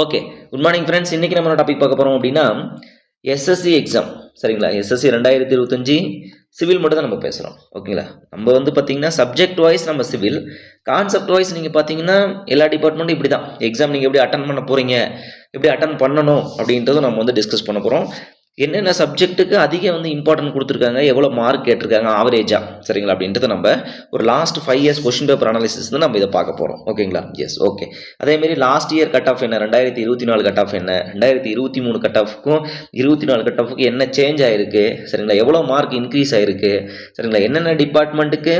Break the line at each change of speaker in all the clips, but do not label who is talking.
Okay, good morning friends. இன்றைக்கி நம்ம topic பார்க்க போகிறோம் அப்படின்னா எஸ்எஸ்சி எக்ஸாம். சரிங்களா, எஸ்எஸ்சி 2025 சிவில் மட்டும் தான் நம்ம பேசுகிறோம். ஓகேங்களா, நம்ம வந்து பார்த்தீங்கன்னா சப்ஜெக்ட் வைஸ் நம்ம சிவில், கான்செப்ட் வைஸ் நீங்கள் பார்த்தீங்கன்னா எல்லா டிபார்ட்மெண்ட்டும் இப்படி தான். எக்ஸாம் நீங்கள் எப்படி அட்டன் பண்ண போகிறீங்க, எப்படி அட்டன் பண்ணணும் அப்படின்றத நம்ம வந்து டிஸ்கஸ் பண்ண போகிறோம். என்னென்ன சப்ஜெக்ட்டுக்கு அதிக வந்து இம்பார்ட்டன்ட் கொடுத்துருக்காங்க, எவ்வளோ மார்க் கேட்டிருக்காங்க ஆவரேஜாக, சரிங்களா அப்படின்றத நம்ம ஒரு last 5 years question paper analysis தான் நம்ம இதை பார்க்க போகிறோம். ஓகேங்களா, எஸ் ஓகே. அதேமாரி லாஸ்ட் இயர் கட் ஆஃப் என்ன, 2024 கட் ஆஃப் என்ன, 2023 கட் ஆஃப்க்கும் 24 கட் ஆஃபுக்கு என்ன சேஞ்ச் ஆகிருக்கு, சரிங்களா, எவ்வளோ மார்க் இன்க்ரீஸ் ஆகிருக்கு, சரிங்களா, என்னென்ன டிபார்ட்மெண்ட்டுக்கு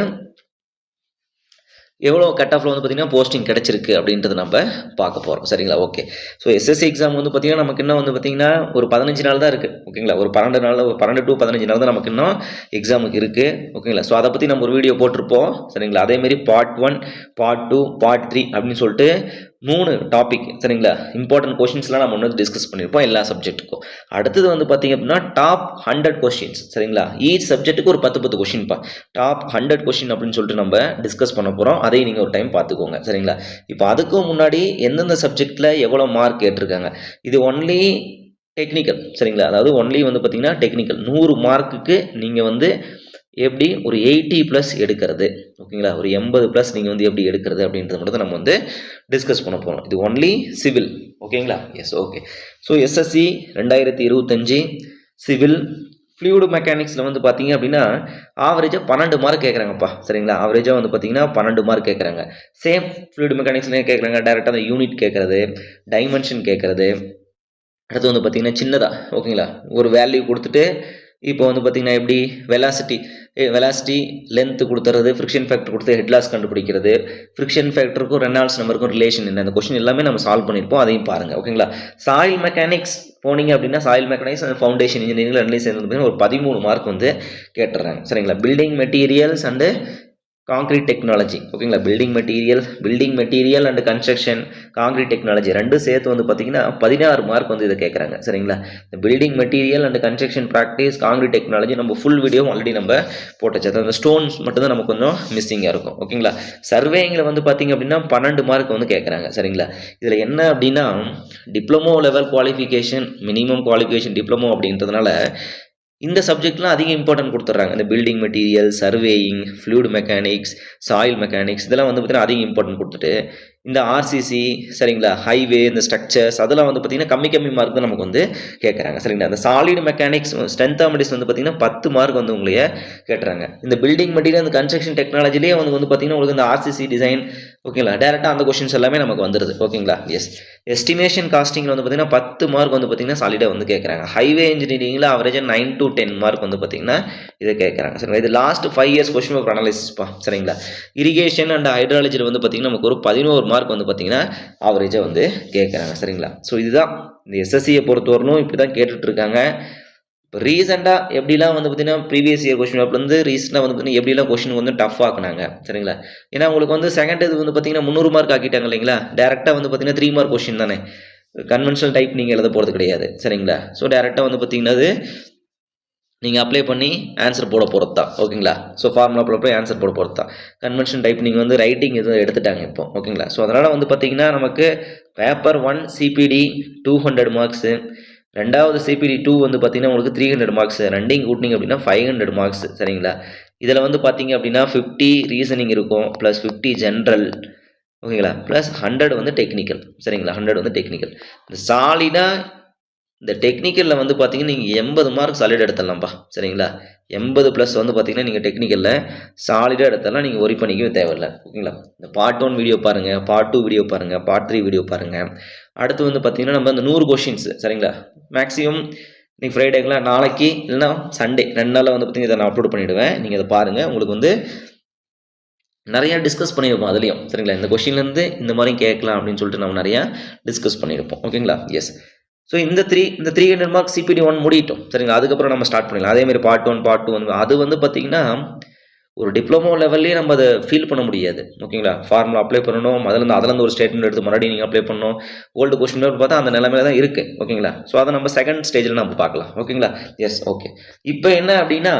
எவ்வளோ கட் ஆஃபில் வந்து பார்த்திங்கன்னா போஸ்டிங் கிடச்சிருக்கு அப்படின்றது நம்ம பார்க்க போகிறோம். சரிங்களா, ஓகே. ஸோ எஸ்எஸ்சி எக்ஸாம் வந்து பார்த்திங்கன்னா நமக்கு இன்னும் வந்து பார்த்திங்கன்னா ஒரு 15 நாள் தான் இருக்குது. ஓகேங்களா, ஒரு 12 to 15 நாள் தான் நமக்கு இன்னும் எக்ஸாமுக்கு இருக்குது. ஓகேங்களா, ஸோ அதை பற்றி நம்ம ஒரு வீடியோ போட்டிருப்போம். சரிங்களா, அதேமாரி பார்ட் 1, பார்ட் 2, பார்ட் 3 அப்படின்னு சொல்லிட்டு 3 டாபிக், சரிங்களா, இம்பார்ட்டன்ட் கொஸ்டின்ஸ்லாம் நம்ம வந்து டிஸ்கஸ் பண்ணியிருப்போம் எல்லா சப்ஜெக்ட்டுக்கும். அடுத்தது வந்து பார்த்திங்க அப்படின்னா டாப் 100 கொஸ்டின்ஸ். சரிங்களா, ஈச் சப்ஜெக்ட்டுக்கு ஒரு 10 கொஸ்டின்ப்பா. டாப் 100 கொஸ்டின் அப்படின்னு சொல்லிட்டு நம்ம டிஸ்கஸ் பண்ண போகிறோம். அதையும் நீங்கள் ஒரு டைம் பார்த்துக்கோங்க. சரிங்களா, இப்போ அதுக்கும் முன்னாடி எந்தெந்த சப்ஜெக்டில் எவ்வளோ மார்க் கேட்டிருக்காங்க, இது ஒன்லி டெக்னிக்கல். சரிங்களா, அதாவது ஒன்லி வந்து பார்த்திங்கன்னா டெக்னிக்கல். 100 மார்க்குக்கு நீங்கள் வந்து எப்படி ஒரு 80+ எடுக்கிறது, ஓகேங்களா, ஒரு 80+ நீங்கள் வந்து எப்படி எடுக்கிறது அப்படின்றத மட்டும் நம்ம வந்து டிஸ்கஸ் பண்ண போகிறோம். இது ஒன்லி சிவில். ஓகேங்களா, yes okay. So SSC 2025 civil fluid மெக்கானிக்ஸில் வந்து பார்த்தீங்க அப்படின்னா ஆவரேஜாக 12 மார்க் கேட்குறாங்கப்பா. சரிங்களா, ஆவரேஜாக வந்து பார்த்தீங்கன்னா 12 மார்க் கேட்குறாங்க. சேம் ஃப்ளூயிட் மெக்கானிக்ஸ்லேயே கேட்குறாங்க. டேரெக்டாக அந்த யூனிட் கேட்குறது, டைமென்ஷன் கேட்குறது. அடுத்து வந்து பார்த்தீங்கன்னா சின்னதாக, ஓகேங்களா, ஒரு வேல்யூ கொடுத்துட்டு இப்போ வந்து பார்த்தீங்கன்னா எப்படி வெலாசிட்டி லென்த்து கொடுத்துறது, ஃப்ரிக்ஷன் ஃபேக்டர் கொடுத்து ஹெட் லாஸ் கண்டுபிடிக்கிறது, ஃப்ரிக்ஷன் ஃபேக்டருக்கும் ரெனால்ட்ஸ் நம்பருக்கும் ரிலேஷன் என்ன, அந்த கொஸ்டின் எல்லாமே நம்ம சால்வ் பண்ணியிருப்போம். அதையும் பாருங்கள். ஓகேங்களா, சாயில் மெக்கானிக்ஸ் போனீங்க அப்படின்னா soil mechanics and foundation engineering ரெண்டுலேயும் சேர்ந்து ஒரு 13 மார்க் வந்து கேட்டுறாங்க. சரிங்களா, building materials and concrete technology. ஓகேங்களா, building material and construction, concrete technology ரெண்டும் சேர்த்து வந்து பார்த்தீங்கன்னா 16 மார்க் வந்து இதை கேட்குறாங்க. சரிங்களா, இந்த building material and construction practice, concrete technology நம்ம ஃபுல் வீடியோ ஆல்ரெடி நம்ம போட்டுச்சு. அந்த ஸ்டோன்ஸ் மட்டும் தான் நமக்கு கொஞ்சம் மிஸ்ஸிங்காக இருக்கும். ஓகேங்களா, சர்வேயிங்கில் வந்து பார்த்தீங்க அப்படின்னா 12 மார்க் வந்து கேட்குறாங்க. சரிங்களா, இதில் என்ன அப்படின்னா diploma level qualification, minimum qualification diploma அப்படின்றதுனால இந்த சப்ஜெக்ட்லாம் அதிக இம்பார்ட்டன்ட் கொடுத்துட்றாங்க. இந்த building material, surveying, fluid mechanics, soil mechanics இதெல்லாம் வந்து பார்த்தீங்கன்னா அதிக இம்பார்ட்டன்ட் கொடுத்துட்டு இந்த ஆர்சிசி, சரிங்களா, ஹைவே, இந்த ஸ்ட்ரக்சர்ஸ் அதெல்லாம் வந்து பார்த்தீங்கன்னா கம்மி மார்க் தான் நமக்கு வந்து கேட்குறாங்க. சரிங்களா, இந்த சாலிட் மெக்கானிக்ஸ், ஸ்ட்ரென்த் ஆஃப் மெடிஸ் வந்து பார்த்தீங்கன்னா 10 மார்க் வந்து உங்களையே கேட்டுறாங்க. இந்த பில்டிங் மெட்டீரியல், இந்த கன்ஸ்ட்ரக்ஷன் டெக்னாலஜிலேயே வந்து பார்த்தீங்கன்னா உங்களுக்கு இந்த ஆர்சிசி டிசைன், ஓகேங்களா, டேரெக்டாக அந்த கொஸ்டின்ஸ் எல்லாமே நமக்கு வந்துடுது. ஓகேங்களா, எஸ். எஸ்டிமேஷன் காஸ்டிங்கில் வந்து பார்த்தீங்கன்னா 10 மார்க் வந்து பார்த்தீங்கன்னா சாலிடாக வந்து கேட்குறாங்க. ஹைவே இன்ஜினியரிங்கில் அவரேஜாக 9 to 10 மார்க் வந்து பார்த்தீங்கன்னா இதை கேட்குறாங்க. சரிங்களா, இது லாஸ்ட் 5 இயர்ஸ் கொஸ்டின் பேப்பர் அனாலிசிஸ்ப்பா. சரிங்களா, இரிகேஷன் அண்ட் ஹைட்ராலஜியில் வந்து பார்த்தீங்கன்னா நமக்கு ஒரு 11 மார்க் வந்து பார்த்தீங்கன்னா ஆவரேஜாக வந்து கேட்குறாங்க. சரிங்களா, ஸோ இதுதான் இந்த எஸ்எஸ்சியை பொறுத்தவரைக்கும் இப்படி தான் கேட்டுட்ருக்காங்க. இப்போ ரீசெண்டாக எப்படிலாம் வந்து பார்த்தீங்கன்னா ப்ரீவியஸ் இயர் கொஸ்டின் பேப்பர்லேருந்து ரீசெண்டாக வந்து பார்த்தீங்கன்னா எப்படிலாம் கொஸ்டின் வந்து டஃப் ஆக்குனாங்க. சரிங்களா, ஏன்னா உங்களுக்கு வந்து செகண்ட் இது வந்து பார்த்தீங்கன்னா 300 மார்க் ஆக்கிட்டாங்க இல்லைங்களா. டேரெக்டாக வந்து பார்த்தீங்கன்னா 3 மார்க் கொஸ்டின் தானே, கன்வென்ஷனல் டைப் நீங்கள் எழுத போகிறது கிடையாது. சரிங்களா, ஸோ டேரெக்டாக வந்து பார்த்தீங்கன்னா அது நீங்கள் அப்ளை பண்ணி ஆன்சர் போட போகிறது தான். ஓகேங்களா, ஸோ ஃபார்முலா போய் ஆன்சர் போட போகிறது தான். கன்வென்ஷன் டைப் நீங்கள் வந்து ரைட்டிங் எதுவும் எடுத்துட்டாங்க இப்போ. ஓகேங்களா, ஸோ அதனால் வந்து பார்த்தீங்கன்னா நமக்கு பேப்பர் 1 சிபிடி 200 மார்க்ஸு, ரெண்டாவது சிபிடி 2 வந்து பார்த்தீங்கன்னா உங்களுக்கு 300 மார்க்ஸ், ரெண்டையும் கூட்டிங்க அப்படின்னா 500 மார்க்ஸ். சரிங்களா, இதில் வந்து பார்த்தீங்க அப்படின்னா 50 ரீசனிங் இருக்கும், ப்ளஸ் 50 ஜென்ரல், ஓகேங்களா, ப்ளஸ் 100 வந்து டெக்னிக்கல். சரிங்களா, 100 வந்து டெக்னிக்கல். இந்த சாலிடாக இந்த டெக்னிக்கலில் வந்து பார்த்தீங்கன்னா நீங்கள் 80 மார்க் சாலிடாக எடுத்துடலாம்ப்பா. சரிங்களா, 80+ வந்து பார்த்தீங்கன்னா நீங்கள் டெக்னிக்கலில் சாலிடாக எடுத்தாலும் நீங்கள் ஒரி பண்ணிக்கவே தேவையில்லை. ஓகேங்களா, இந்த பார்ட் 1 வீடியோ பாருங்கள், பார்ட் 2 வீடியோ பாருங்கள், பார்ட் 3 வீடியோ பாருங்கள். அடுத்து வந்து பார்த்தீங்கன்னா நம்ம இந்த 100 கொஷின்ஸ், சரிங்களா, மேக்ஸிமம் நீங்கள் ஃப்ரைடேக்கெலாம் நாளைக்கு இல்லைனா சண்டே 2 நாளில் வந்து பார்த்தீங்கன்னா இதை நான் அப்லோட் பண்ணிவிடுவேன். நீங்கள் அதை பாருங்கள். உங்களுக்கு வந்து நிறையா டிஸ்கஸ் பண்ணியிருப்போம் அதுலேயும். சரிங்களா, இந்த கொஷின்லேருந்து இந்த மாதிரி கேட்கலாம் அப்படின்னு சொல்லிட்டு நம்ம நிறையா டிஸ்கஸ் பண்ணியிருப்போம். ஓகேங்களா, எஸ். ஸோ இந்த 300 மார்க் சிபிடி 1 முடிட்டோம். சரிங்களா, அதுக்கப்புறம் நம்ம ஸ்டார்ட் பண்ணிடலாம். அதேமாதிரி பார்ட் 1 பார்ட் 2 வந்து அது வந்து பார்த்திங்கன்னா ஒரு டிப்ளமோ லெவல்லே நம்ம அதை ஃபீல் பண்ண முடியாது. ஓகேங்களா, ஃபார்முலா அப்ளை பண்ணணும், அதுலேருந்து ஒரு ஸ்டேட்மெண்ட் எடுத்து மறுபடியும் நீங்கள் அப்ளை பண்ணணும். ஓல்டு கொஸ்டின் பேப்பர் பார்த்தா அந்த நிலைமையில தான் இருக்குது. ஓகேங்களா, ஸோ அதை நம்ம செகண்ட் ஸ்டேஜில் நம்ம பார்க்கலாம். ஓகேங்களா, எஸ் ஓகே. இப்போ என்ன அப்படின்னா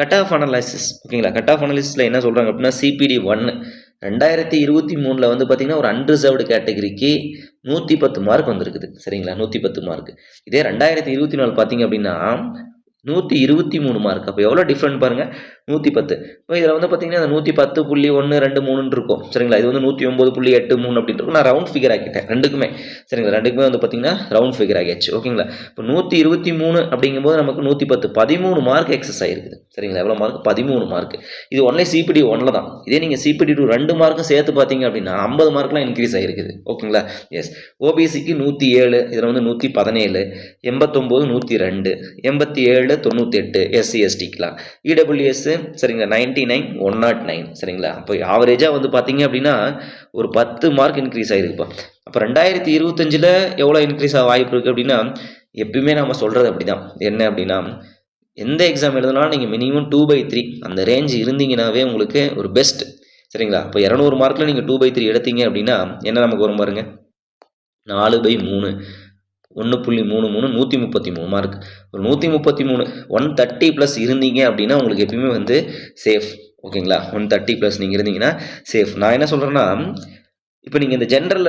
கட் ஆஃப் அனாலிசிஸ். ஓகேங்களா, கட் ஆஃப் அனாலிசிஸில் என்ன சொல்கிறாங்க அப்படின்னா சிபிடி 1 2023 வந்து பார்த்தீங்கன்னா ஒரு அன்ரிசர்வ்டு கேட்டகரிக்கு 110 மார்க் வந்திருக்குது சரிங்களா, 110 மார்க். இதே 2024 பார்த்தீங்க அப்படின்னா 123 மார்க். அப்போ எவ்வளோ டிஃப்ரெண்ட் பாருங்க, 110. இப்போ இதில் வந்து பார்த்தீங்கன்னா அந்த 110.123 இருக்கும் சரிங்களா, இது வந்து 109.83 அப்படின்னு இருக்கும். நான் ரவுண்ட் ஃபிகர் ஆக்கிட்டேன் ரெண்டுக்குமே சரிங்களா, ரெண்டுக்குமே வந்து பார்த்தீங்கன்னா ரவுண்ட் ஃபிகர் ஆகியாச்சு ஓகேங்களா. இப்போ 123 அப்படிங்கும்போது நமக்கு 110 13 மார்க் எக்ஸஸ் ஆகிருக்குது சரிங்களா. எவ்வளோ மார்க்? 13 மார்க். இது ஒன்லே சிபிடி 1ல் தான். இதே நீங்கள் சிபிடி 2 2 மார்க்கும் சேர்த்து பார்த்தீங்க அப்படின்னா 50 மார்க்லாம் இன்க்ரீஸ் ஆகிருக்குது ஓகேங்களா. எஸ், ஓபிசிக்கு 107, இதில் வந்து 117, 89 102, 87 98 எஸ்சி எஸ்டிக்கலாம். இடபிள்யூஎஸ் சரிங்களா 99 109 சரிங்களா. அப்போ ஆவரேஜாக வந்து பார்த்தீங்க அப்படின்னா ஒரு 10 மார்க் இன்க்ரீஸ் ஆகிருக்குப்பா. அப்போ 2025 எவ்வளோ இன்க்ரீஸ் ஆக வாய்ப்பு இருக்குது அப்படின்னா, எப்பயுமே நம்ம சொல்கிறது அப்படி தான். என்ன அப்படின்னா, எந்த எக்ஸாம் எழுதினாலும் நீங்கள் மினிமம் 2/3 அந்த ரேஞ்ச் இருந்தீங்கன்னாவே உங்களுக்கு ஒரு பெஸ்ட் சரிங்களா. இப்போ 200 மார்க்கில் நீங்கள் 2/3 எடுத்தீங்க அப்படின்னா என்ன நமக்கு வரும் பாருங்க, 4/3 1.33 133 மார்க். ஒரு 133 130+ இருந்தீங்க அப்படின்னா உங்களுக்கு எப்பயுமே வந்து சேஃப் ஓகேங்களா. 130+ நீங்கள் இருந்தீங்கன்னா சேஃப். நான் என்ன சொல்கிறேன்னா, இப்போ நீங்கள் இந்த ஜென்ரல்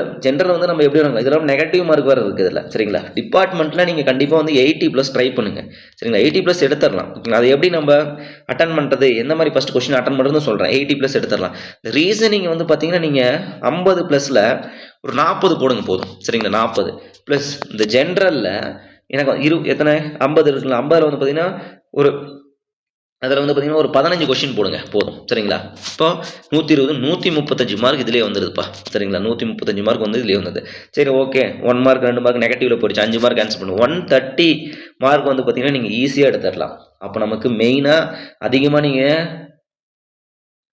வந்து நம்ம எப்படி வராங்க, இதெல்லாம் நெகட்டிவ் மார்க் வேறு இருக்குது இதில் சரிங்களா. டிபார்ட்மெண்ட்டில் நீங்கள் கண்டிப்பாக வந்து 80+ ட்ரை பண்ணுங்கள் சரிங்களா. 80+ எடுத்துடலாம் ஓகேங்களா. அது எப்படி நம்ம அட்டன் பண்ணுறது, எந்த மாதிரி ஃபஸ்ட் கொஸ்டின் அட்டன் பண்ணுறதுன்னு சொல்கிறேன். 80+ எடுத்துடலாம். இந்த ரீசனிங் வந்து பார்த்தீங்கன்னா நீங்கள் 50+ல் ஒரு 40 போடுங்க போதும் சரிங்களா. 40 ப்ளஸ் இந்த ஜென்ரலில் எனக்கு எத்தனை 50 இருக்குல்ல, 50ல் வந்து பார்த்தீங்கன்னா ஒரு அதில் வந்து பார்த்தீங்கன்னா ஒரு 15 கொஸ்டின் போடுங்க போதும் சரிங்களா. இப்போ 120 135 மார்க் இதிலே வந்துடுதுப்பா சரிங்களா. 135 மார்க் வந்து இதிலே வந்தது. சரி ஓகே, 1 மார்க் 2 மார்க் நெகட்டிவில் போயிடுச்சு, 5 மார்க் ஆன்சர் பண்ணுவோம். 130 மார்க் வந்து பார்த்தீங்கன்னா நீங்கள் ஈஸியாக எடுத்துடலாம். அப்போ நமக்கு மெயினாக அதிகமாக நீங்கள்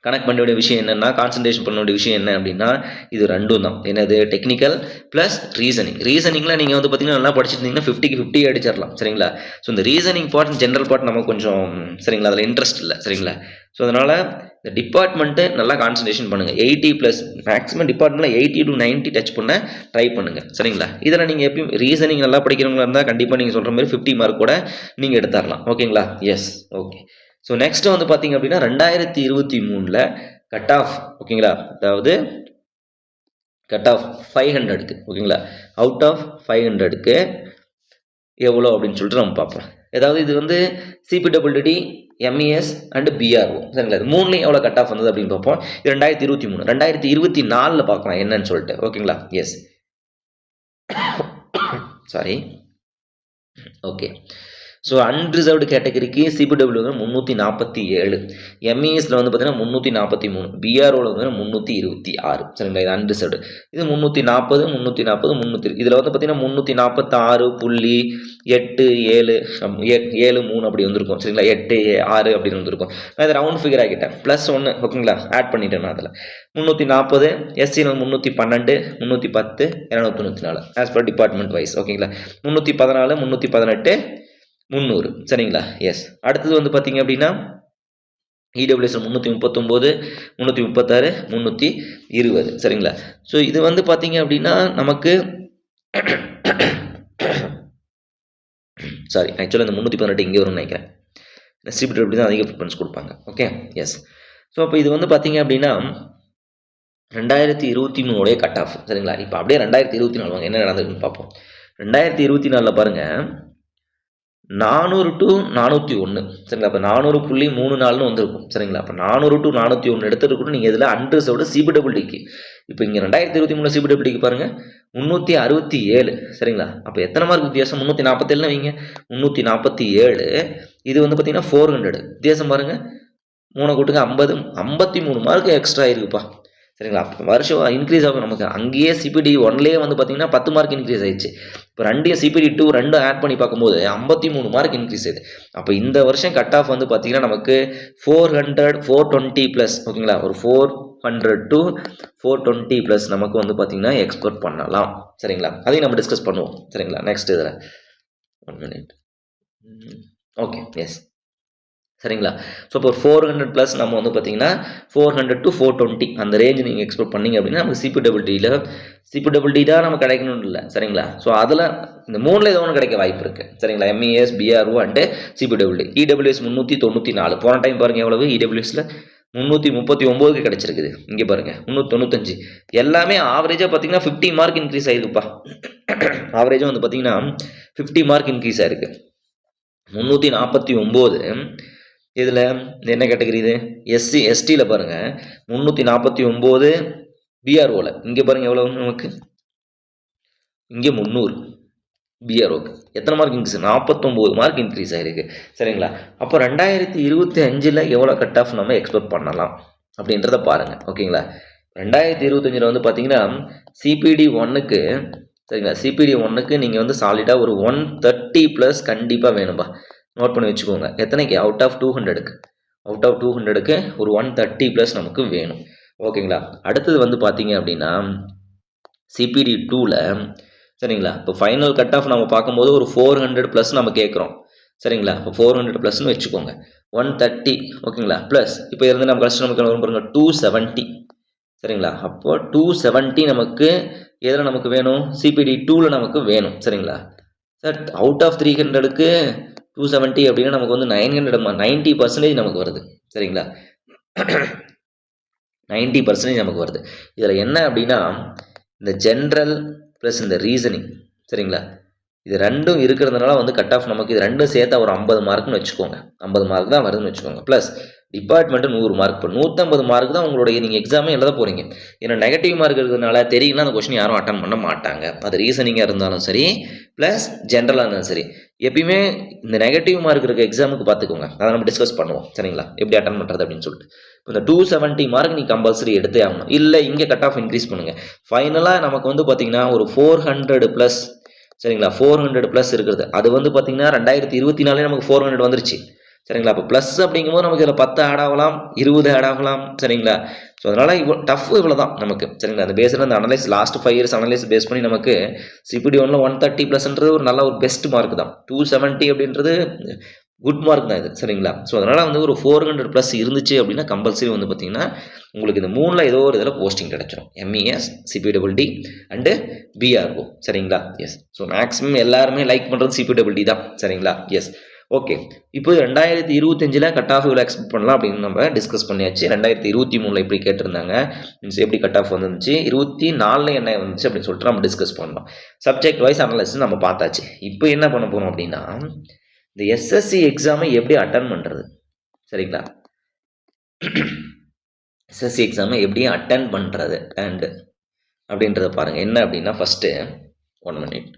கனெக்ட் பண்ண வேண்டிய விஷயம் என்னென்னா, கான்சன்ட்ரேஷன் பண்ண வேண்டிய விஷயம் என்ன அப்படின்னா, இது ரெண்டும் தான். என்னது, டெக்னிக்கல் ப்ளஸ் ரீசனிங்கில் நீங்கள் வந்து பார்த்தீங்கன்னா நல்லா படிச்சிருந்தீங்கன்னா 50க்கு 50 அடிச்சிடலாம் சரிங்களா. ஸோ இந்த ரீசனிங் பார்ட் ஜென்ரல் பார்ட் நமக்கு கொஞ்சம் சரிங்களா, அதில் இன்ட்ரெஸ்ட் இல்லை சரிங்களா. ஸோ அதனால் இந்த டிபார்ட்மெண்ட்டு நல்லா கான்சன்ட்ரேஷன் பண்ணுங்கள். 80+ மேக்ஸிமம் டிபார்ட்மெண்ட்டில் 80 to 90 டச் பண்ண ட்ரை பண்ணுங்கள் சரிங்களா. இதில் நீங்கள் எப்பயும் ரீசனிங் நல்லா படிக்கிறவங்களா இருந்தால் கண்டிப்பாக நீங்கள் சொல்கிற மாதிரி 50 மார்க் கூட நீங்கள் எடுத்துடலாம் ஓகேங்களா. Yes, okay. ஸோ நெக்ஸ்ட்டு வந்து பார்த்தீங்க அப்படின்னா 2023 கட் ஆஃப் ஓகேங்களா, அதாவது கட் ஆஃப் 500க்கு ஓகேங்களா, அவுட் ஆஃப் 500க்கு எவ்வளோ அப்படின்னு சொல்லிட்டு நம்ம பார்ப்போம். ஏதாவது இது வந்து சிபிடபிள்யூடி, எம்இஎஸ் அண்ட் பிஆர்ஓ சரிங்களா, இது மூணுலையும் எவ்வளோ கட் ஆஃப் வந்தது அப்படின்னு பார்ப்போம். இது 2023. 2024 பார்க்கலாம் என்னன்னு சொல்லிட்டு ஓகேங்களா. Yes, sorry, okay. So unreserved கேட்டகரிக்கு சிபிடபிள்யூ வந்து 347, எம்இஎஸில் வந்து பார்த்தீங்கன்னா 343, பிஆர்ஓவில் வந்து 326 சரிங்களா. இது அன்ரிசர்வ்டு. இது 340 340 300. இதில் வந்து பார்த்தீங்கன்னா 346.87 அப்படி வந்திருக்கும் சரிங்களா. 86 அப்படின்னு வந்திருக்கும். நான் இதை ரவுண்ட் ஃபிகர் ஆகிட்டேன், +1 ஓகேங்களா, ஆட் பண்ணிட்டேன் நான் அதில். 340, எஸ்சியில் 312, 310, 294 ஆஸ் பர் டிபார்ட்மெண்ட் வைஸ் ஓகேங்களா. 314, 318, 300 சரிங்களா. எஸ், அடுத்தது வந்து பார்த்தீங்க அப்படின்னா இடபிள்யூஎஸ் 339, 336, 320 சரிங்களா. ஸோ இது வந்து பார்த்தீங்க அப்படின்னா நமக்கு சாரி, ஆக்சுவலாக இந்த 318 இங்கே வரும்னு நினைக்கிறேன். சிபிடபிள்யூ தான் அதிக ப்ரிஃபரன்ஸ் கொடுப்பாங்க. Okay, S. ஸோ அப்போ இது வந்து பார்த்தீங்க அப்படின்னா 2023 கட் ஆஃப் சரிங்களா. இப்போ அப்படியே 2024 வாங்க என்ன நடந்ததுன்னு பார்ப்போம். 2024 பாருங்கள் 400 to 401 சரிங்களா. அப்போ 400.34 வந்திருக்கும் சரிங்களா. அப்போ 400 to 401 எடுத்துருக்கணும் நீங்கள் இதில் அன்ரிசர்வ்டு சிபிடபிள்யூடிக்கு. இப்போ இங்கே 2023 சிபிடபிள்யூடிக்கு பாருங்கள் 367 சரிங்களா. அப்போ எத்தனை மார்க் வித்தியாசம்? 347 வைங்க, 347. இது வந்து பார்த்தீங்கன்னா 400 வித்தியாசம் பாருங்கள். 3 கூட்டுங்க 50, 53 மார்க் எக்ஸ்ட்ரா இருக்குப்பா சரிங்களா. வருஷம் இன்க்ரீஸ் ஆகும் நமக்கு. அங்கேயே சிபிடி 1லேயே வந்து பார்த்தீங்கன்னா 10 மார்க் இன்க்ரீஸ் ஆயிடுச்சு. இப்போ ரெண்டையும் சிபிடி 2 ரெண்டும் ஆட் பண்ணி பார்க்கும்போது 53 மார்க் இன்க்ரீஸ் ஆகுது. அப்போ இந்த வருஷம் கட் ஆஃப் வந்து பார்த்தீங்கன்னா நமக்கு 400 420+ ஓகேங்களா. ஒரு 400 to 420+ நமக்கு வந்து பார்த்தீங்கன்னா எக்ஸ்பெக்ட் பண்ணலாம் சரிங்களா. அதையும் நம்ம டிஸ்கஸ் பண்ணுவோம் சரிங்களா. நெக்ஸ்ட் இதில் 1 minute. ஓகே, எஸ் சரிங்களா. ஸோ இப்போ 400+ நம்ம வந்து பார்த்தீங்கன்னா 400 to 420 அந்த ரேஞ்சு நீங்கள் எக்ஸ்பெக்ட் பண்ணிங்க அப்படின்னா நமக்கு சிபிடபிள்யூடி தான் நம்ம கிடைக்கணும்னு இல்லை சரிங்களா. ஸோ அதில் இந்த 3ல் ஏதோ ஒன்று கிடைக்க வாய்ப்பு இருக்குது சரிங்களா. MES, PRO and CPWD. EWS 394. போன டைம் பாருங்கள் எவ்வளவு இடபிள்யூஎஸில் 339க்கு கிடைச்சிருக்குது. இங்கே பாருங்க 395 எல்லாமே ஆவரேஜாக பார்த்தீங்கன்னா 50 மார்க் இன்க்ரீஸ் ஆயிருக்குப்பா. ஆவரேஜாக வந்து பார்த்தீங்கன்னா 50 மார்க் இன்க்ரீஸ் ஆயிருக்கு. 349 இதில் என்ன கேட்டகரி இது? எஸ்சி எஸ்டியில் பாருங்கள் 349 பிஆர்ஓவில் இங்கே பாருங்கள் எவ்வளோ நமக்கு இங்கே 300 பிஆர்ஓக்கு எத்தனை மார்க் இன்க்ரீஸ்? 49 மார்க் இன்க்ரீஸ் ஆகிருக்கு. சரிங்களா? அப்போ 2025 எவ்வளோ கட் ஆஃப் நம்ம எக்ஸ்பெக்ட் பண்ணலாம் அப்படின்றத பாருங்கள். ஓகேங்களா? 2025 வந்து பார்த்தீங்கன்னா சிபிடி 1க்கு சரிங்களா, சிபிடி 1க்கு நீங்கள் வந்து சாலிடாக ஒரு 130+ கண்டிப்பாக வேணும்பா. நோட் பண்ணி வச்சுக்கோங்க. எத்தனைக்கு? அவுட் ஆஃப் 200க்கு ஒரு 130+ நமக்கு வேணும். ஓகேங்களா? அடுத்தது வந்து பார்த்தீங்க அப்படின்னா சிபிடி 2ல் சரிங்களா, இப்போ ஃபைனல் கட் ஆஃப் நம்ம பார்க்கும்போது ஒரு 400+ நம்ம கேட்குறோம். சரிங்களா? இப்போ 400+ன்னு வச்சுக்கோங்க. 130 ஓகேங்களா ப்ளஸ் இப்போ இருந்து நம்ம கஷ்டம் நமக்கு வரும் பாருங்க 270. சரிங்களா? அப்போ 270 நமக்கு எதில் நமக்கு வேணும்? சிபிடி 2ல் நமக்கு வேணும். சரிங்களா சார்? அவுட் ஆஃப் 300க்கு 270 அப்படின்னா நமக்கு வந்து 90% நமக்கு வருது. சரிங்களா? 90% நமக்கு வருது. இதில் என்ன அப்படின்னா இந்த ஜென்ரல் ப்ளஸ் இந்த ரீசனிங் சரிங்களா, இது ரெண்டும் இருக்கிறதுனால வந்து கட் ஆஃப் நமக்கு இது ரெண்டும் சேர்த்தா ஒரு 50 மார்க்னு வச்சுக்கோங்க. 50 மார்க் தான் வருதுன்னு வச்சுக்கோங்க. Plus department 100 mark. இப்போ 150 மார்க் தான் உங்களுடைய நீங்கள் எக்ஸாமே எழுத போகிறீங்க. ஏன்னா நெகட்டிவ் மார்க் இருக்கிறதுனால தெரியும்னா அந்த கொஸ்டின் யாரும் அட்டன் பண்ண மாட்டாங்க. அது ரீசனிங்காக இருந்தாலும் சரி ப்ளஸ் ஜென்ரலாக இருந்தாலும் சரி. எப்பயுமே இந்த நெகட்டிவ் மார்க் இருக்க எக்ஸாமுக்கு பார்த்துக்கோங்க. அதை நம்ம டிஸ்கஸ் பண்ணுவோம். சரிங்களா? எப்படி அட்டன் பண்ணுறது அப்படின்னு சொல்லிட்டு. இப்போ இந்த 270 மார்க் நீ கம்பல்சரி எடுத்தே ஆகணும். இல்லை இங்கே கட் ஆஃப் இன்க்ரீஸ் பண்ணுங்கள். ஃபைனலாக நமக்கு வந்து பார்த்தீங்கன்னா ஒரு 400+. சரிங்களா? 400+ இருக்கிறது அது வந்து பார்த்தீங்கன்னா 2024 நமக்கு 400 வந்துருச்சு. சரிங்களா? இப்போ ப்ளஸ் அப்படிங்கும்போது நமக்கு இதில் 10 ஆட் ஆகலாம், 20 ஆட் ஆகலாம். சரிங்களா? ஸோ அதனால் இவ்வளோ தான் நமக்கு. சரிங்களா? அந்த பேஸில் அந்த analyse last 5 years analyse base பண்ணி நமக்கு சிபிடி 1ல் 130+ன்றது ஒரு நல்ல ஒரு பெஸ்ட் மார்க் தான். 270 அப்படின்றது குட் மார்க் தான் இது. சரிங்களா? ஸோ அதனால் வந்து ஒரு 400+ இருந்துச்சு அப்படின்னா கம்பல்சரி வந்து பார்த்தீங்கன்னா உங்களுக்கு இந்த 3ல் ஏதோ ஒரு இதில் போஸ்டிங் கிடைச்சிடும். MES, CPWD and PRO. சரிங்களா? எஸ். ஸோ மேக்ஸிமம் எல்லாருமே லைக் பண்ணுறது சிபிடபிள்டி தான். சரிங்களா? எஸ். ஓகே. இப்போ 2025 கட் ஆஃப் இவ்வளோ எக்ஸ்பெக்ட் பண்ணலாம் அப்படின்னு நம்ம டிஸ்கஸ் பண்ணியாச்சு. 2023 எப்படி கேட்டிருந்தாங்க, மீன்ஸ் எப்படி கட் ஆஃப் வந்துருந்துச்சு, 24 என்ன வந்துச்சு அப்படின்னு சொல்லிட்டு நம்ம டிஸ்கஸ் பண்ணோம். சப்ஜெக்ட் வைஸ் அனலைசிஸ் நம்ம பார்த்தாச்சு. இப்போ என்ன பண்ண போகிறோம் அப்படின்னா இந்த எஸ்எஸ்சி எக்ஸாமை எப்படி அட்டன் பண்ணுறது. சரிங்களா? எஸ்எஸ்சி எக்ஸாமை எப்படி அட்டன் பண்ணுறது அண்டு அப்படின்றத பாருங்கள். என்ன அப்படின்னா ஃபஸ்ட்டு 1 minute.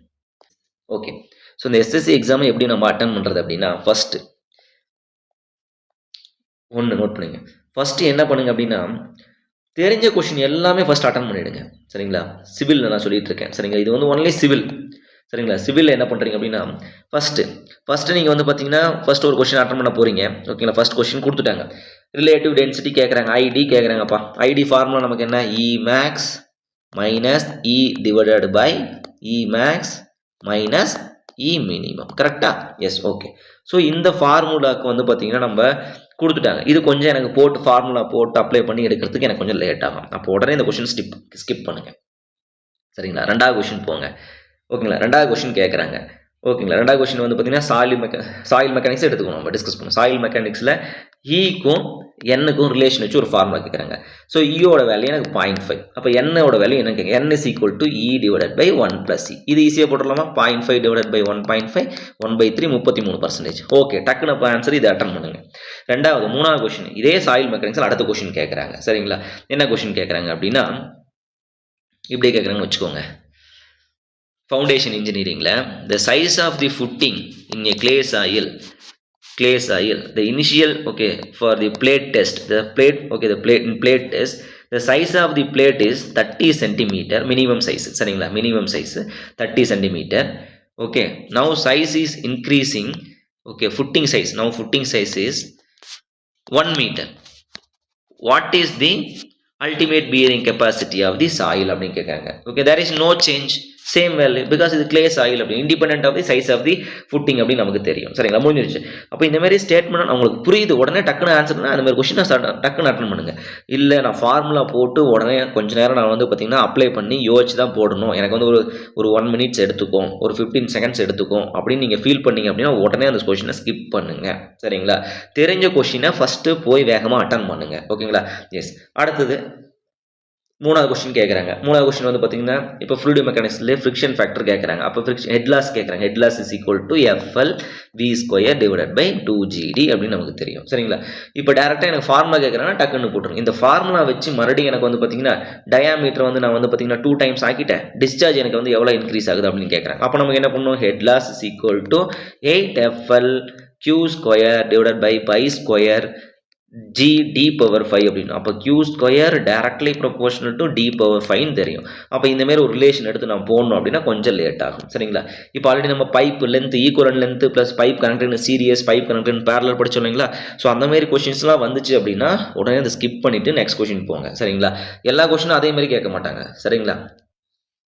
ஓகே. ஸோ இந்த எஸ்எஸ்சி எக்ஸாமை எப்படி நம்ம அட்டன் பண்ணுறது அப்படின்னா ஃபஸ்ட்டு ஒன்று நோட் பண்ணுங்க. ஃபஸ்ட்டு என்ன பண்ணுங்க அப்படின்னா தெரிஞ்ச கொஷின் எல்லாமே ஃபஸ்ட் அட்டன் பண்ணிவிடுங்க. சரிங்களா? சிவிலில் நான் சொல்லிட்டு இருக்கேன். சரிங்களா? இது வந்து ஒன்லி சிவில். சரிங்களா? சிவிலில் என்ன பண்ணுறீங்க அப்படின்னா ஃபஸ்ட்டு நீங்கள் வந்து பார்த்தீங்கன்னா ஃபஸ்ட் ஒரு கொஷின் அட்டன் பண்ண போகிறீங்க. ஓகேங்களா? ஃபஸ்ட் கொஷின் கொடுத்துட்டாங்க. ரிலேட்டிவ் டென்சிட்டி கேட்குறாங்க, ஐடி கேட்குறாங்கப்பா. ஐடி ஃபார்முலா நமக்கு என்ன? E max minus e divided by e max minus e minimum. கரெக்டா? எஸ். ஓகே. ஸோ இந்த ஃபார்முலாவுக்கு வந்து பார்த்தீங்கன்னா நம்ம கொடுத்துட்டாங்க. இது கொஞ்சம் எனக்கு போட்டு ஃபார்முலா போட்டு அப்ளை பண்ணி எடுக்கிறதுக்கு எனக்கு கொஞ்சம் லேட் ஆகும். அப்போ உடனே இந்த கொஷின் ஸ்கிப் பண்ணுங்கள். சரிங்களா? 2வது கொஷின் போங்க. ஓகேங்களா? 2வது கொஷின் கேட்குறாங்க. ஓகேங்களா? 2வது கொஷின் வந்து பார்த்தீங்கன்னா சாயில் மெக்கானிக்ஸ் எடுத்துக்கணும். நம்ம டிஸ்கஸ் பண்ணுவோம். சாயில் மெக்கானிக்ஸில் ஈக்கும் என்னுக்கும் ரிலேஷன் வச்சு ஒரு ஃபார்முலா கேட்குறாங்க. ஸோ ஈயோட வேல்யூ எனக்கு 0.5. அப்போ என்னோட வேல்யூ என்ன கேட்க? n is equal to e divided by 1 plus e. இது ஈஸியாக போட்டுடலாமா? 0.5 divided by 1.5 1/3 33%. ஓகே. டக்குன்னு இப்போ ஆன்சர் இதை அட்டன் பண்ணுங்க. 3வது கொஷின் இதே சாயில் மெக்கானிக்ஸில் அடுத்த கொஷின் கேட்குறாங்க. சரிங்களா? என்ன கொஷின் கேட்குறாங்க அப்படின்னா இப்படி கேட்குறாங்கன்னு வச்சுக்கோங்க. ஃபவுண்டேஷன் இன்ஜினியரிங்கில் the size of the footing in a clay soil, the initial for the plate test, the plate test, the size of the plate is 30 centimeter minimum size. சரிங்களா? minimum size 30 centimeter. okay, now size is increasing. footing size, now footing size is 1 meter. what is the ultimate bearing capacity of the soil அப்படின்னு கேட்குறாங்க. there is no change. Same value because இது clay soil அப்படி independent of the size of the footing அப்படின்னு நமக்கு தெரியும். சரிங்களா, முடிஞ்சிருச்சு. அப்போ இந்த மாதிரி ஸ்டேட்மெண்ட் உங்களுக்கு புரியுது, உடனே டக்குன்னு ஆன்சர் பண்ணால் அந்த மாதிரி கொஸ்டின் டக்குன்னு அட்டன் பண்ணுங்க. இல்லை நான் ஃபார்முலா போட்டு உடனே கொஞ்ச நேரம் நான் வந்து பார்த்தீங்கன்னா அப்ளை பண்ணி யோசிச்சு தான் போடணும், எனக்கு வந்து ஒரு 1 minutes எடுத்துக்கும், ஒரு 15 seconds எடுத்துக்கும் அப்படின்னு நீங்கள் ஃபீல் பண்ணீங்க அப்படின்னா உடனே அந்த கொஸ்டினை ஸ்கிப் பண்ணுங்க. சரிங்களா, தெரிஞ்ச கொஸ்டினை ஃபஸ்ட்டு போய் வேகமாக அட்டன் பண்ணுங்க. ஓகேங்களா, எஸ். அடுத்தது மூணாவது கொஸ்டின் கேட்குறாங்க. மூணாவது கொஸ்டின் வந்து பார்த்தீங்கன்னா இப்போ ஃப்ளூயிட் மெக்கானிக்ஸ்லேயே ஃப்ரிக்ஷன் ஃபேக்டர் கேட்குறாங்க. அப்போ ஹெட் லாஸ் கேட்குறாங்க. Head loss is equal to FL V² divided by 2GD அப்படின்னு நமக்கு தெரியும். சரிங்களா, இப்போ டேரெக்டாக எனக்கு ஃபார்முலா கேட்குறாங்கன்னா டக்குன்னு போட்டுருங்க. இந்த ஃபார்முலா வச்சு மறுபடியும் எனக்கு வந்து பார்த்தீங்கன்னா டயாமீட்டர் வந்து நான் வந்து பார்த்தீங்கன்னா 2 times ஆக்கிட்டேன், டிஸ்சார்ஜ் எனக்கு வந்து எவ்வளோ இன்க்ரீஸ் ஆகுது அப்படின்னு கேட்குறாங்க. அப்போ நமக்கு என்ன பண்ணணும், head loss is equal to 8FL Q² divided by π² G(d⁻5) அப்படின்னு. அப்போ Q² directly proportional to D⁻5 தெரியும். அப்போ இந்த மாதிரி ஒரு ரிலேஷன் எடுத்து நான் போடணும் அப்படின்னா கொஞ்சம் லேட் ஆகும். சரிங்களா, இப்போ ஆல்ரெடி நம்ம pipe length equivalent length plus pipe connected series, pipe connected parallel படிச்சோம் இல்லைங்களா. ஸோ அந்த மாதிரி கொஸ்டின்ஸ்லாம் வந்துச்சு அப்படின்னா உடனே அதை ஸ்கிப் பண்ணிட்டு நெக்ஸ்ட் கொஸ்டின் போங்க. சரிங்களா, எல்லா கொஸ்டினும் அதே மாதிரி கேட்க மாட்டாங்க. சரிங்களா,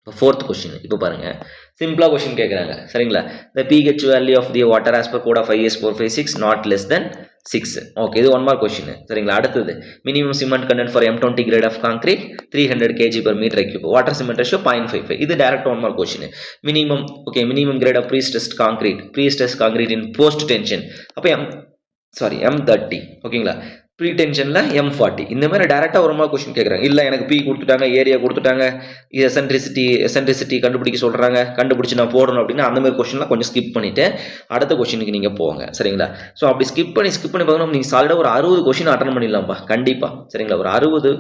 இப்போ 4th கொஸ்டின் இப்போ பாருங்கள், சிம்பிளாக கொஸ்டின் கேட்குறாங்க. சரிங்களா, the pH value of the water as per code of IS 456 not less than 6. Okay, இது 1 mark கொஸ்டின். சரிங்களா, அடுத்தது minimum cement content for M20 grade of concrete 300 kg/m3 water cement ratio 0.55. இது direct 1 mark question. Minimum minimum grade of prestressed concrete in post tension. அப்போ M30. ஓகேங்களா, pre டென்ஷனில் M40. இந்த மாதிரி டேரெக்டாக ஒரு மாதிரி கொஸ்டின் கேட்குறாங்க. இல்லை எனக்கு பி கொடுத்துட்டாங்க, ஏரியா கொடுத்துட்டாங்க, இது எசன்ட்ரிசிட்டி கண்டுபிடிக்க சொல்கிறாங்க, கண்டுபிடிச்சி நான் போடணும் அப்படின்னா அந்த மாதிரி கொஸ்டின்லாம் கொஞ்சம் ஸ்கிப் பண்ணிவிட்டு அடுத்த கொஸ்டினுக்கு நீங்கள் போங்க. சரிங்களா, ஸோ அப்படி ஸ்கிப் பண்ணி பார்த்தீங்கன்னா நீங்கள் சாலிடாக ஒரு 60 கொஸ்டின் அட்டன் பண்ணிடலாம்ப்பா கண்டிப்பாக. சரிங்களா, ஒரு 60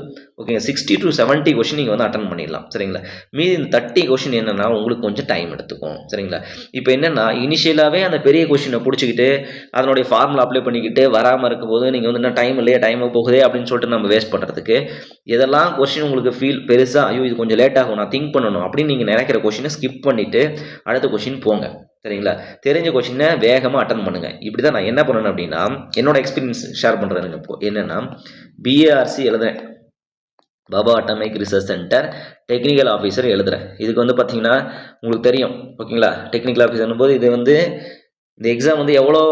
60 to 70 கொஸ்டின் நீங்கள் வந்து அட்டன் பண்ணிடலாம். சரிங்களா, மீதி இந்த 30 கொஸ்டின் என்னென்னா உங்களுக்கு கொஞ்சம் டைம் எடுத்துக்கும். சரிங்களா, இப்போ என்னென்னா இனிஷியலாகவே அந்த பெரிய கொஸ்டினை பிடிச்சிக்கிட்டு அதனுடைய ஃபார்முலா அப்ளை பண்ணிக்கிட்டு வராமல் இருக்கும்போது நீங்கள் வந்து என்ன டைம் இல்லையா, டைம் போகுதே அப்படின்னு சொல்லிட்டு நம்ம வேஸ்ட் பண்ணுறதுக்கு எதெல்லாம் கொஸ்டின் உங்களுக்கு ஃபீல் பெருசாக ஐயோ இது கொஞ்சம் லேட் ஆகும், நான் திங்க் பண்ணணும் அப்படின்னு நீங்கள் நினைக்கிற கொஸ்டினை ஸ்கிப் பண்ணிவிட்டு அடுத்த கொஸ்டின் போங்க. சரிங்களா, தெரிஞ்ச கொஸ்டினை வேகமாக அட்டன் பண்ணுங்கள். இப்படி தான் நான் என்ன பண்ணணும் அப்படின்னா என்னோட எக்ஸ்பீரியன்ஸ் ஷேர் பண்ணுறேன். இப்போ என்னென்னா BARC எழுதுறேன், Baba atomic research centre technical officer எழுதுறேன். இதுக்கு வந்து பார்த்தீங்கன்னா உங்களுக்கு தெரியும். ஓகேங்களா, டெக்னிக்கல் ஆஃபீஸர்னும் போது இது வந்து இந்த எக்ஸாம் வந்து எவ்வளோ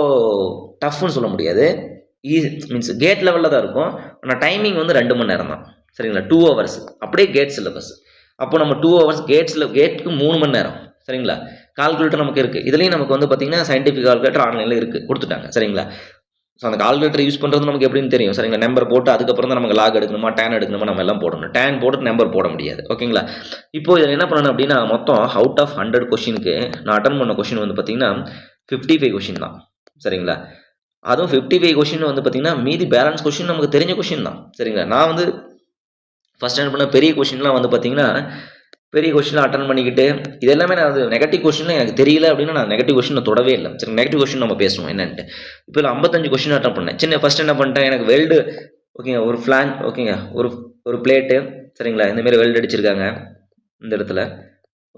டஃப்னு சொல்ல முடியாது, மீன்ஸ் கேட் லெவலில் தான் இருக்கும். ஆனால் டைமிங் வந்து 2 மணி நேரம் தான். சரிங்களா, 2 hours அப்படியே கேட் சிலபஸ். அப்போ நம்ம 2 hours கேட்டுக்கு 3 மணி நேரம். சரிங்களா, கால்குலேட்டர் நமக்கு இருக்குது. இதுலேயும் நமக்கு வந்து பார்த்தீங்கன்னா சயின்டிஃபிக் கால்குலேட்டர் ஆன்லைனில் இருக்குது, கொடுத்துட்டாங்க. சரிங்களா, ஸோ அந்த கால்குலேட்டர் யூஸ் பண்ணுறது நமக்கு எப்படின்னு தெரியும். சரிங்களா, நம்பர் போட்டு அதுக்கப்புறம் தான் நமக்கு லாக் எடுக்கணுமா டேன் எடுக்கணுமா நம்ம எல்லாம் போடணும். டேன் போட்டு நம்பர் போட முடியாது. ஓகேங்களா, இப்போ இதில் என்ன பண்ணணும் அப்படின்னா மொத்தம் அவுட் ஆஃப் 100 கொஸ்டினுக்கு நான் அட்டன் பண்ண கொஸ்டின் வந்து பார்த்தீங்கன்னா 55 கொஸ்டின் தான். சரிங்களா, அதுவும் 55 கொஸ்டின் வந்து பார்த்தீங்கன்னா மீதி பேலன்ஸ் கொஸ்டின் நமக்கு தெரிஞ்ச கொஸ்டின் தான். சரிங்களா, நான் வந்து ஃபஸ்ட் ஸ்டாண்டர்ட் பண்ண பெரிய கொஸ்டின்லாம் வந்து பார்த்தீங்கன்னா பெரிய கொஸ்டின்லாம் அட்டன் பண்ணிக்கிட்டு இது எல்லாமே நான் அது நெகட்டிவ் கொஸ்டின் எனக்கு தெரியல அப்படின்னா நான் நெகட்டிவ் கொஸ்டின் தொடவே இல்லை. சரி, நெகட்டிவ் கொஸ்டின் நம்ம பேசுவோம் என்னன்ட்டு. இப்போ 55 கொஸ்டின் அட்டன் பண்ணேன். சின்ன ஃபஸ்ட் என்ன பண்ணிட்டேன், எனக்கு வெல்டு ஓகேங்க, ஒரு ஃப்ளான் ஓகேங்க, ஒரு பிளேட்டு. சரிங்களா, இந்தமாரி வெல்டு அடிச்சிருக்காங்க இந்த இடத்துல.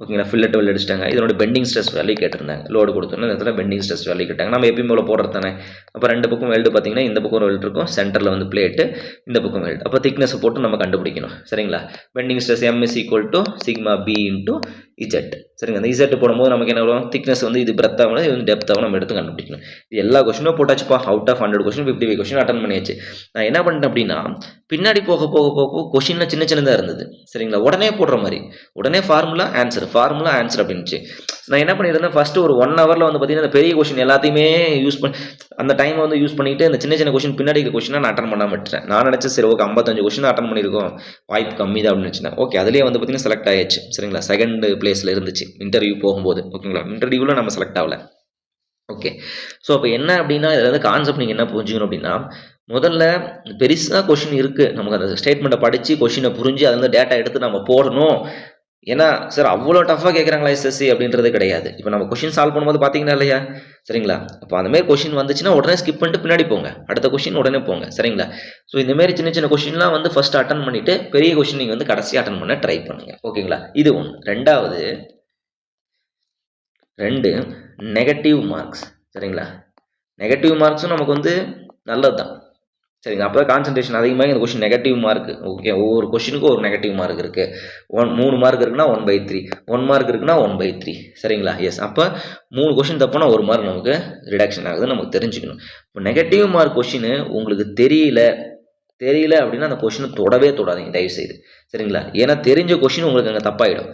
ஓகேங்களா, ஃபில்லட் வெல்டு அடிச்சிட்டாங்க. இதனோட பெண்டிங் ஸ்ட்ரெஸ் வேல்யூ கேட்டிருந்தாங்க. லோடு கொடுத்தோன்னா இந்த இடத்துல பெண்டிங் ஸ்ட்ரெஸ் வேல்யூ கேட்டாங்க. நம்ம எப்பயும் போல போடுறது தானே. அப்போ 2 பக்கம் வெல்டு பார்த்தீங்கன்னா இந்த பக்கம் ஒரு வெல்டு இருக்கும், சென்டரில் வந்து பிளேட்டு, இந்த பக்கம் வெல்டு. அப்போ திக்னஸ் போட்டு நம்ம கண்டுபிடிக்கணும். சரிங்களா, bending stress M is equal to sigma B into Z. சரிங்க, அந்த Z போடும்போது நமக்கு என்ன வரும், திக்னஸ் வந்து இது பிரெத் ஆகணும், இது வந்து டெப்த் ஆகணும், நம்ம எடுத்து கண்டுபிடிக்கணும். இது எல்லா கொஸ்டினும் போட்டாச்சுப்பா. Out of 100 question 55 question attend பண்ணியாச்சு. நான் என்ன பண்ணிட்டேன் அப்படின்னா பின்னாடி போக கொஸ்டின்ல சின்னதாக இருந்தது. சரிங்களா, உடனே போடுற மாதிரி உடனே ஃபார்முலா ஆன்சர் அப்படின்னுச்சு. நான் என்ன பண்ணியிருந்தேன், ஃபஸ்ட்டு ஒரு 1 hourல வந்து பார்த்தீங்கன்னா இந்த பெரிய கொஸ்டின் எல்லாத்தையுமே யூஸ் பண்ணி அந்த டைமை வந்து யூஸ் பண்ணிட்டு இந்த சின்ன கொஸ்டின் பின்னாடி இருக்க கொஸ்டினை நான் அட்டன் பண்ணாமல் விட்டுறேன். நான் நினச்சேன் சரி ஓகே 55 கொஸ்டின் அட்டன் பண்ணியிருக்கோம், வாய்ப்பு கம்மி தான் அப்படின்னு நினச்சேன். ஓகே, அதுலேயே வந்து பார்த்தீங்கன்னா செலக்ட் ஆயிடுச்சு. சரிங்களா, 2nd பிளேஸில் இருந்துச்சு இன்டர்வியூ போகும்போது. ஓகேங்களா, இன்டர்வியூவில் நம்ம செலக்ட் ஆகலை. ஓகே, ஸோ அப்போ என்ன அப்படின்னா இதில் வந்து கான்செப்ட் நீங்கள் என்ன புரிஞ்சுக்கணும் அப்படின்னா முதல்ல பெருசாக கொஷின் இருக்குது, நமக்கு அந்த ஸ்டேட்மெண்ட்டை படித்து கொஷினை புரிஞ்சு அதில் வந்து டேட்டா எடுத்து நம்ம போடணும். ஏன்னா சார் அவ்வளோ டஃபாக கேட்குறாங்களா எஸ்எஸ்சி அப்படின்றது கிடையாது. இப்போ நம்ம கொஷின் சால்வ் பண்ணும்போது பார்த்தீங்கன்னா இல்லையா. சரிங்களா, அப்போ அந்தமாரி கொஷின் வந்துச்சுன்னா உடனே ஸ்கிப் பண்ணிட்டு பின்னாடி போங்க, அடுத்த கொஷின் உடனே போங்க. சரிங்களா, ஸோ இந்தமாரி சின்ன கொஷின்லாம் வந்து ஃபஸ்ட்டு அட்டன் பண்ணிவிட்டு பெரிய கொஷின் நீங்கள் வந்து கடைசியாக அட்டன் பண்ண ட்ரை பண்ணுங்கள். ஓகேங்களா, இது ஒன்று. ரெண்டாவது 2 நெகட்டிவ் மார்க்ஸ். சரிங்களா, நெகட்டிவ் மார்க்ஸும் நமக்கு வந்து நல்லது தான். சரிங்களா? அப்போ கான்சன்ட்ரேஷன் அதிகமாக இந்த கொஷின் நெகட்டிவ் மார்க். ஓகே, ஒவ்வொரு கொஷினுக்கும் ஒரு நெகட்டிவ் மார்க் இருக்குது. 3 மார்க் இருக்குன்னா 1/3, 1 மார்க் இருக்குன்னா 1/3. சரிங்களா? எஸ். அப்போ 3 கொஷின் தப்புனா 1 மார்க் நமக்கு ரிடக்ஷன் ஆகுதுன்னு நமக்கு தெரிஞ்சுக்கணும். இப்போ நெகட்டிவ் மார்க் கொஷின் உங்களுக்கு தெரியல அப்படின்னா அந்த கொஷினை தொடாதீங்க தயவுசெய்து. சரிங்களா? ஏன்னா தெரிஞ்ச கொஷின் உங்களுக்கு அங்கே தப்பாயிடும்.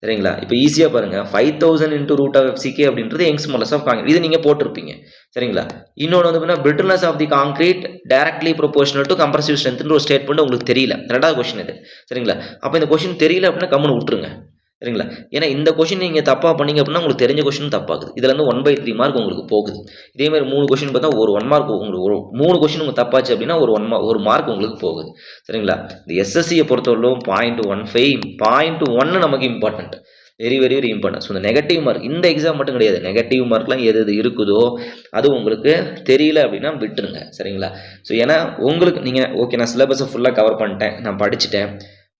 சரிங்களா? இப்போ ஈஸியாக பாருங்கள், 5000 × √(FCK) அப்படின்றது யங்ஸ் மாடுலஸ் ஆஃப் கான்கிரீட். இது நீங்கள் போட்டிருப்பீங்க. சரிங்களா? இன்னொன்று வந்து பார்த்தீங்கன்னா brittleness of the concrete directly proportional to compressive ஸ்ட்ரென்த்ன்ற ஒரு ஸ்டேட்மெண்ட் உங்களுக்கு தெரியல. 2வது கொஷின் இது. சரிங்களா? அப்போ இந்த கொஷின் தெரியல அப்படின்னா கம்முன்னு விட்டுருங்க. சரிங்களா? ஏன்னா இந்த கொஷின் நீங்கள் தப்பாக பண்ணீங்க அப்படின்னா உங்களுக்கு தெரிஞ்ச கொஷின் தப்பாகுது. இதில் வந்து 1/3 மார்க் உங்களுக்கு போகுது. இதேமாதிரி 3 கொஷின் பார்த்தா ஒரு 1 மார்க் உங்களுக்கு, ஒரு 3 கொஷின் உங்களுக்கு தப்பாச்சு அப்படின்னா ஒரு மார்க் உங்களுக்கு போகுது. சரிங்களா? இந்த எஸ்எஸ்சியை பொறுத்தவரையிலும் 0.15 நமக்கு important. Very very very important. So இந்த நெகட்டிவ் மார்க் இந்த எக்ஸாம் மட்டும் கிடையாது. நெகட்டிவ் மார்க்லாம் எது இருக்குதோ அது உங்களுக்கு தெரியல அப்படின்னா விட்டுருங்க. சரிங்களா? ஸோ ஏன்னா உங்களுக்கு நீங்கள் ஓகே நான் சிலபஸை ஃபுல்லாக கவர் பண்ணிட்டேன், நான் படிச்சுட்டேன்,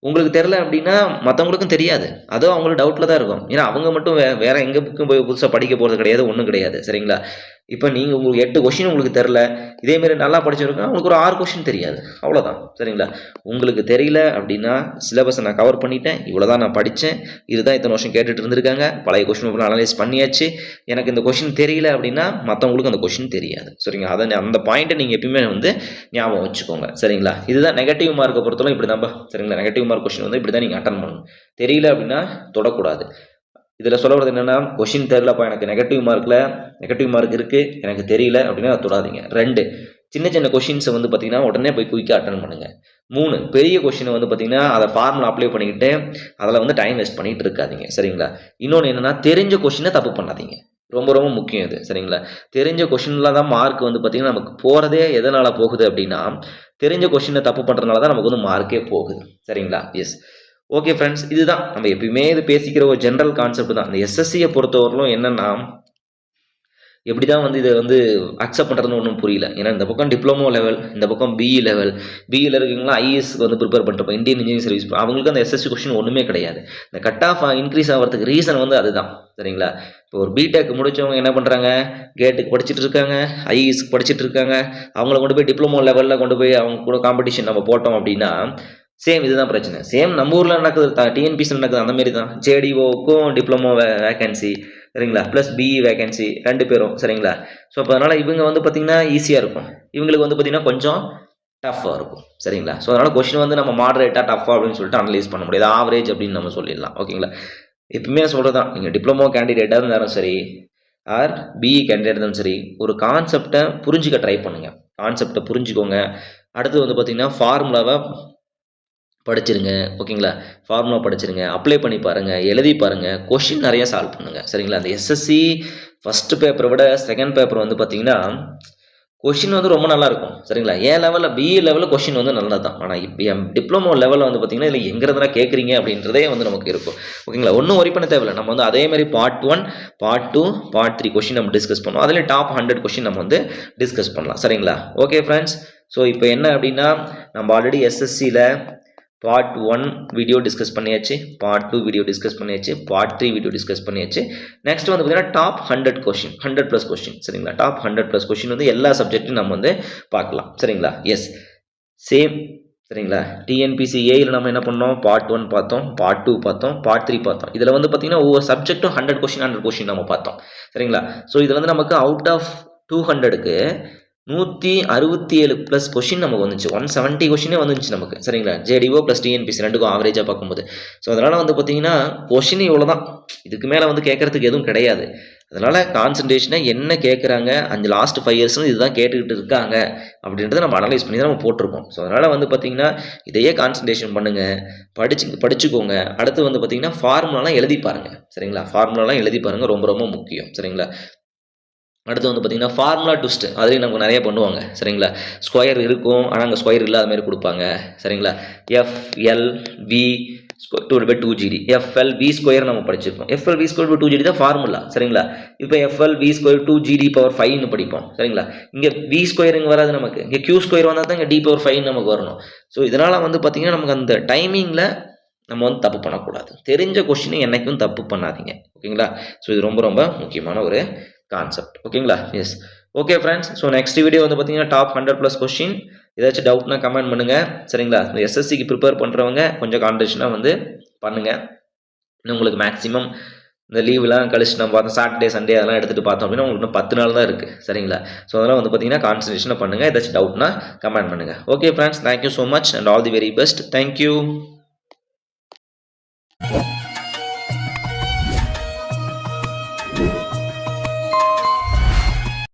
உங்களுக்கு தெரில அப்படின்னா மற்றவங்களுக்கும் தெரியாது. அதுவும் அவங்களுக்கு டவுட்டில் தான் இருக்கும். ஏன்னா அவங்க மட்டும் வேற எங்கே புக்கும் போய் புதுசாக படிக்க போகிறது கிடையாது, ஒன்றும் கிடையாது. சரிங்களா? இப்போ நீங்கள் உங்களுக்கு 8 கொஷின் உங்களுக்கு தெரில, இதேமாரி நல்லா படிச்சிருக்கோம் உங்களுக்கு ஒரு 6 கொஷின் தெரியாது, அவ்வளோதான். சரிங்களா? உங்களுக்கு தெரியல அப்படின்னா சிலபஸை நான் கவர் பண்ணிட்டேன், இவ்வளோ தான் நான் படித்தேன், இதுதான் இத்தனை வருஷம் கேட்டுட்டு இருந்திருக்காங்க, பழைய கொஷின் பேப்பர் அனலைஸ் பண்ணியாச்சு, எனக்கு இந்த கொஷின் தெரியல அப்படின்னா மற்றவங்களுக்கு அந்த கொஷின் தெரியாது. சரிங்களா? அதை அந்த பாயிண்ட்டை நீங்கள் எப்பயுமே வந்து ஞாபகம் வச்சுக்கோங்க. சரிங்களா? இதுதான் நெகட்டிவ் மார்க்கை பொறுத்தவரை இப்படி தான்ப்பா. சரிங்களா? நெகட்டிவ் மார்க் கொஷின் வந்து இப்படி தான் நீங்கள் அட்டன் பண்ணணும். தெரியல அப்படின்னா தொடக்கூடாது. இதில் சொல்ல வரது என்னென்னா, கொஷின் தெரிலப்பா எனக்கு நெகட்டிவ் மார்க் இருக்குது, எனக்கு தெரியல அப்படின்னா தொடாதீங்க. 2 சின்ன சின்ன கொஷின்ஸை வந்து பார்த்தீங்கன்னா உடனே போய் குயிக்காக அட்டன் பண்ணுங்கள். 3 பெரிய கொஷினை வந்து பார்த்தீங்கன்னா அதை ஃபார்முலா அப்ளை பண்ணிக்கிட்டு அதில் வந்து டைம் வேஸ்ட் பண்ணிகிட்டு இருக்காதீங்க. சரிங்களா? இன்னொன்று என்னென்னா, தெரிஞ்ச கொஷினை தப்பு பண்ணாதீங்க. ரொம்ப ரொம்ப முக்கியம் இது. சரிங்களா? தெரிஞ்ச கொஷினில் தான் மார்க் வந்து பார்த்தீங்கன்னா நமக்கு போகிறதே எதனால் போகுது அப்படின்னா, தெரிஞ்ச கொஷினை தப்பு பண்ணுறதுனால தான் நமக்கு வந்து மார்க்கே போகுது. சரிங்களா? எஸ். ஓகே ஃப்ரெண்ட்ஸ், இதுதான் நம்ம எப்பயுமே இது பேசிக்கிற ஒரு ஜென்ரல் கான்செப்ட் தான். இந்த எஸ்எஸ்சியை பொறுத்தவரையிலும் என்னென்னா, எப்படி தான் வந்து இதை வந்து அக்செப்ட் பண்ணுறதுன்னு ஒன்றும் புரியல. ஏன்னா இந்த பக்கம் டிப்ளமோ லெவல், இந்த பக்கம் பிஇ லெவல், பிஇயில் இருக்கீங்களா ஐஏஎஸ்க்கு வந்து ப்ரிப்பேர் பண்ணிருப்போம், இந்தியன் இன்ஜினியரிங் சர்வீஸ், அவங்களுக்கு அந்த எஸ்எஸ்சி கொஸ்டின் ஒன்றுமே கிடையாது. இந்த கட் ஆஃப் இன்க்ரீஸ் ஆகிறதுக்கு ரீசன் வந்து அதுதான். சரிங்களா? இப்போ ஒரு பிடெக் முடித்தவங்க என்ன பண்ணுறாங்க, கேட்டுக்கு படிச்சுட்டு இருக்காங்க, ஐஏஎஸ்க்கு படிச்சுட்டு இருக்காங்க, அவங்கள கொண்டு போய் டிப்ளமோ லெவலில் கொண்டு போய் அவங்க கூட காம்படிஷன் நம்ம போட்டோம் அப்படின்னா சேம் இதுதான் பிரச்சனை. சேம் நம்ம ஊரில் நடக்குது, டிஎன்பிசி நடக்குது, அந்த மாதிரி தான். ஜேடிஓக்கும் டிப்ளமோ வேகன்சி, சரிங்களா, ப்ளஸ் பிஇ வேகன்சி 2 பேரும். சரிங்களா? ஸோ அப்போ அதனால் இவங்க வந்து பார்த்திங்கன்னா ஈஸியாக இருக்கும், இவங்களுக்கு வந்து பார்த்திங்கன்னா கொஞ்சம் டஃப்பாக இருக்கும். சரிங்களா? ஸோ அதனால் கொஷின் வந்து நம்ம மாடரேட்டாக டஃப்பாக அப்படின்னு சொல்லிட்டு அனலைஸ் பண்ண முடியாது, ஆவரேஜ் அப்படின்னு நம்ம சொல்லிடலாம். ஓகேங்களா? எப்பவுமே சொல்கிறது தான், நீங்கள் டிப்ளமோ கேண்டிடேட்டாக இருந்தாலும் சரி ஆர் பிஇ கேண்டிடேட் இருந்தாலும் சரி, ஒரு கான்செப்டை புரிஞ்சிக்க ட்ரை பண்ணுங்கள். கான்செப்டை புரிஞ்சுக்கோங்க. அடுத்து வந்து பார்த்திங்கன்னா ஃபார்முலாவை படிச்சிருங்க. ஓகேங்களா? ஃபார்முலா படிச்சிருங்க, அப்ளை பண்ணி பாருங்கள், எழுதி பாருங்கள், கொஷின் நிறையா சால்வ் பண்ணுங்கள். சரிங்களா? அந்த எஸ்எஸ்சி ஃபஸ்ட்டு பேப்பரை விட செகண்ட் பேப்பர் வந்து பார்த்தீங்கன்னா கொஷின் வந்து ரொம்ப நல்லாயிருக்கும். சரிங்களா? ஏன் லெவலில் பிஇ லெவலில் கொஷின் வந்து நல்லா தான். ஆனால் இப்போ என் டிப்ளமோ லெவலில் வந்து பார்த்திங்கன்னா இதில் எங்கிறதுலாம் கேட்குறீங்க அப்படின்றதே வந்து நமக்கு இருக்கும். ஓகேங்களா? ஒன்றும் ஒரி பண்ண தேவையில்லை. நம்ம வந்து அதேமாதிரி பார்ட் 1, பார்ட் 2, பார்ட் 3 கொஷின் நம்ம டிஸ்கஸ் பண்ணுவோம். அதில் டாப் 100 கொஷின் நம்ம வந்து டிஸ்கஸ் பண்ணலாம். சரிங்களா? ஓகே ஃப்ரெண்ட்ஸ், ஸோ இப்போ என்ன அப்படின்னா, நம்ம ஆல்ரெடி எஸ்எஸ்சியில் பார்ட் 1 வீடியோ டிஸ்கஸ் பண்ணியாச்சு, பார்ட் 2 வீடியோ டிஸ்கஸ் பண்ணியாச்சு, பார்ட் 3 வீடியோ டிஸ்கஸ் பண்ணியாச்சு. நெக்ஸ்ட் வந்து பார்த்தீங்கன்னா டாப் 100 கொஷின், 100+ கொஷின். சரிங்களா? டாப் 100+ கொஷின் வந்து எல்லா சப்ஜெக்ட்டும் நம்ம வந்து பார்க்கலாம். சரிங்களா? Yes, same. சரிங்களா? டிஎன்பிசி ஏயில் நம்ம என்ன பண்ணோம், பார்ட் 1 பார்த்தோம், பார்ட் 2 பார்த்தோம், பார்ட் 3 பார்த்தோம். இதில் வந்து பார்த்தீங்கன்னா ஒவ்வொரு சப்ஜெக்ட்டும் 100 கொஷின் நம்ம பார்த்தோம். சரிங்களா? ஸோ இதில் வந்து நமக்கு அவுட் ஆஃப் 200க்கு 167+ கொஷின் நமக்கு வந்துச்சு. 170 கொஷினே வந்துச்சு நமக்கு. சரிங்களா? ஜேடிஓ ப்ளஸ் டிஎன்பிசி 2க்கும் ஆவரேஜாக பார்க்கும்போது. ஸோ அதனால் வந்து பார்த்தீங்கன்னா கொஷின் இவ்வளோ தான், இதுக்கு மேலே வந்து கேட்குறதுக்கு எதுவும் கிடையாது. அதனால் கான்சன்ட்ரேஷனை என்ன கேட்குறாங்க, லாஸ்ட் 5 இயர்ஸ்னு இதுதான் கேட்டுக்கிட்டு இருக்காங்க அப்படின்றத நம்ம அனலைஸ் பண்ணி தான் நம்ம போட்டிருக்கோம். ஸோ அதனால் வந்து பார்த்தீங்கன்னா இதையே கான்சன்ட்ரேஷன் பண்ணுங்கள், படிச்சுக்கோங்க. அடுத்து வந்து பார்த்தீங்கன்னா ஃபார்முலாலாம் எழுதி பாருங்கள். சரிங்களா? ஃபார்முலாலாம் எழுதி பாருங்கள், ரொம்ப ரொம்ப முக்கியம். சரிங்களா? அடுத்து வந்து பார்த்தீங்கன்னா ஃபார்முலா ட்விஸ்ட், அதுலேயும் நமக்கு நிறைய பண்ணுவாங்க. சரிங்களா? ஸ்கொயர் இருக்கும், ஆனால் அங்கே ஸ்கொயர் இல்லாத மாதிரி கொடுப்பாங்க. சரிங்களா? FLV / 2GD, FLV² நம்ம படிச்சிருக்கோம். FLV² / 2GD தான் ஃபார்முலா. சரிங்களா? இப்போ FLV² 2GD⁵ படிப்போம். சரிங்களா? இங்கே V² வராது நமக்கு, இங்கே Q² வந்தால் தான் இங்கே D⁵ நமக்கு வரணும். ஸோ இதனால் வந்து பார்த்தீங்கன்னா நமக்கு அந்த டைமிங்கில் நம்ம வந்து தப்பு பண்ணக்கூடாது. தெரிஞ்ச கொஸ்டினை என்றைக்கும் தப்பு பண்ணாதீங்க. ஓகேங்களா? ஸோ இது ரொம்ப ரொம்ப முக்கியமான ஒரு கான்செப்ட். ஓகேங்களா? Yes. Okay friends, so next video வந்து பார்த்தீங்கன்னா டாப் 100+ கொஸ்டின். ஏதாச்சும் டவுட்னா கமெண்ட் பண்ணுங்கள் சரிங்களா. இந்த எஸ்எஸ்சிக்கு ப்ரிப்பேர் பண்ணுறவங்க கொஞ்சம் கான்சன்ட்ரேஷனாக வந்து பண்ணுங்கள். இன்னும் உங்களுக்கு மேக்ஸிமம் இந்த லீவ்லாம் கழிச்சு நம்ம பார்த்தோம் சாட்டர்டே சண்டே அதெல்லாம் எடுத்துகிட்டு பார்த்தோம் அப்படின்னா உங்களுக்கு இன்னும் 10 நாள் தான் இருக்குது சரிங்களா. ஸோ அதெல்லாம் வந்து பார்த்தீங்கன்னா கான்சன்ட்ரேஷனாக பண்ணுங்கள். ஏதாச்சும் டவுட்னா கமெண்ட் பண்ணுங்கள். Okay friends, thank you so much and all the very best. Thank you.